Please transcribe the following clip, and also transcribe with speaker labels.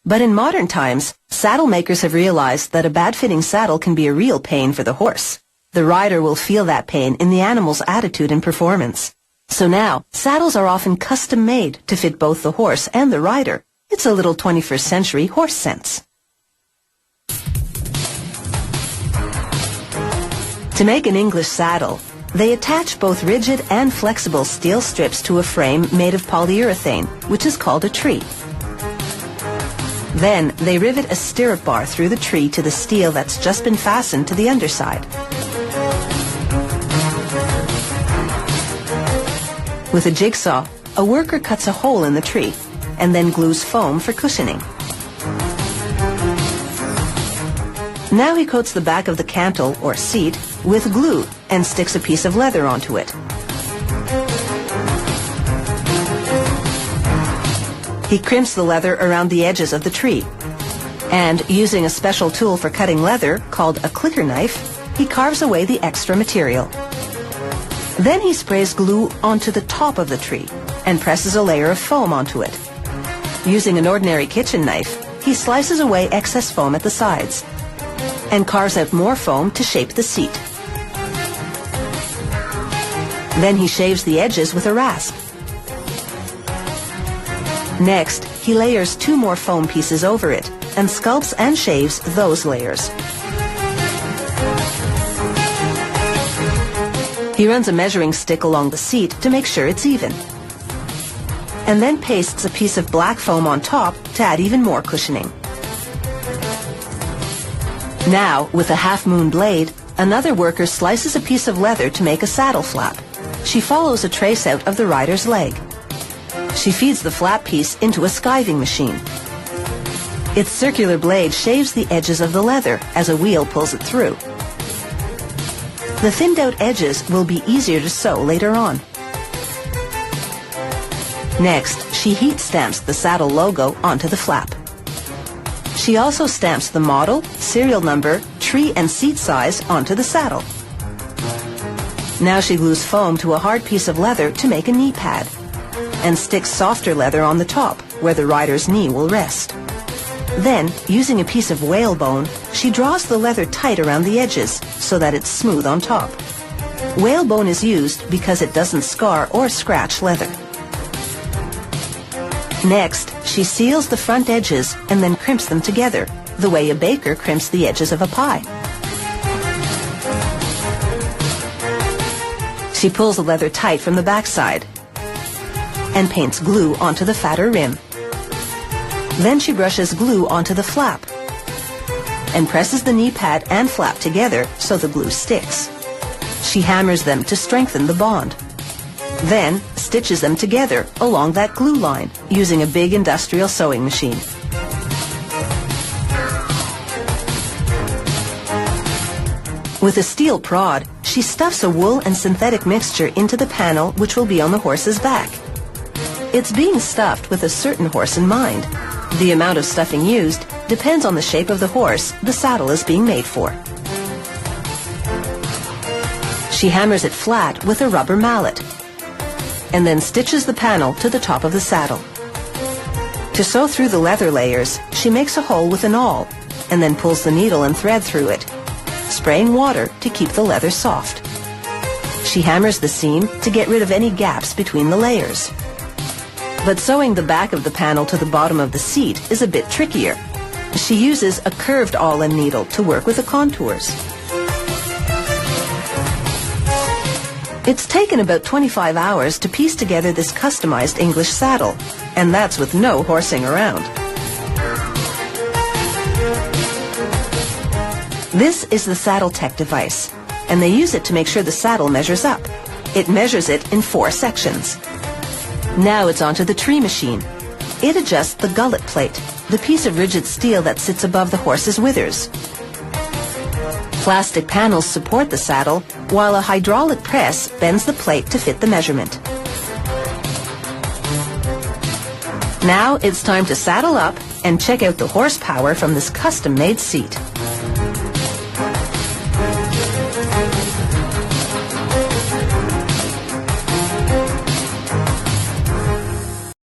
Speaker 1: But in modern times, saddle makers have realized that a bad-fitting saddle can be a real pain for the horse. The rider will feel that pain in the animal's attitude and performance. So now, saddles are often custom-made to fit both the horse and the rider. It's a little 21st century horse sense. To make an English saddle, they attach both rigid and flexible steel strips to a frame made of polyurethane, which is called a tree. Then they rivet a stirrup bar through the tree to the steel that's just been fastened to the underside. With a jigsaw, a worker cuts a hole in the tree and then glues foam for cushioning. Now he coats the back of the cantle, or seat, with glue and sticks a piece of leather onto it. He crimps the leather around the edges of the tree, and using a special tool for cutting leather, called a clicker knife, he carves away the extra material. Then he sprays glue onto the top of the tree and presses a layer of foam onto it. Using an ordinary kitchen knife, he slices away excess foam at the sides and carves out more foam to shape the seat. Then he shaves the edges with a rasp. Next, he layers 2 more foam pieces over it and sculpts and shaves those layers. He runs a measuring stick along the seat to make sure it's even, and then pastes a piece of black foam on top to add even more cushioning. Now, with a half-moon blade, another worker slices a piece of leather to make a saddle flap. She follows a trace out of the rider's leg. She feeds the flap piece into a skiving machine. Its circular blade shaves the edges of the leather as a wheel pulls it through. The thinned-out edges will be easier to sew later on. Next, she heat stamps the saddle logo onto the flap. She also stamps the model, serial number, tree and seat size onto the saddle. Now she glues foam to a hard piece of leather to make a knee pad, and sticks softer leather on the top where the rider's knee will rest. Then, using a piece of whalebone, she draws the leather tight around the edges so that it's smooth on top. Whalebone is used because it doesn't scar or scratch leather. Next, she seals the front edges and then crimps them together, the way a baker crimps the edges of a pie. She pulls the leather tight from the backside and paints glue onto the fatter rim. Then she brushes glue onto the flap and presses the knee pad and flap together so the glue sticks. She hammers them to strengthen the bond. Then stitches them together along that glue line using a big industrial sewing machine. With a steel prod, she stuffs a wool and synthetic mixture into the panel which will be on the horse's back. It's being stuffed with a certain horse in mind. The amount of stuffing used depends on the shape of the horse the saddle is being made for. She hammers it flat with a rubber mallet and then stitches the panel to the top of the saddle. To sew through the leather layers, she makes a hole with an awl and then pulls the needle and thread through it, spraying water to keep the leather soft. She hammers the seam to get rid of any gaps between the layers. But sewing the back of the panel to the bottom of the seat is a bit trickier. She uses a curved awl and needle to work with the contours. It's taken about 25 hours to piece together this customized English saddle, and that's with no horsing around. This is the Saddle Tech device, and they use it to make sure the saddle measures up. It measures it in 4 sections. Now it's onto the tree machine. It adjusts the gullet plate, the piece of rigid steel that sits above the horse's withers. Plastic panels support the saddle, while a hydraulic press bends the plate to fit the measurement. Now it's time to saddle up and check out the horsepower from this custom-made seat.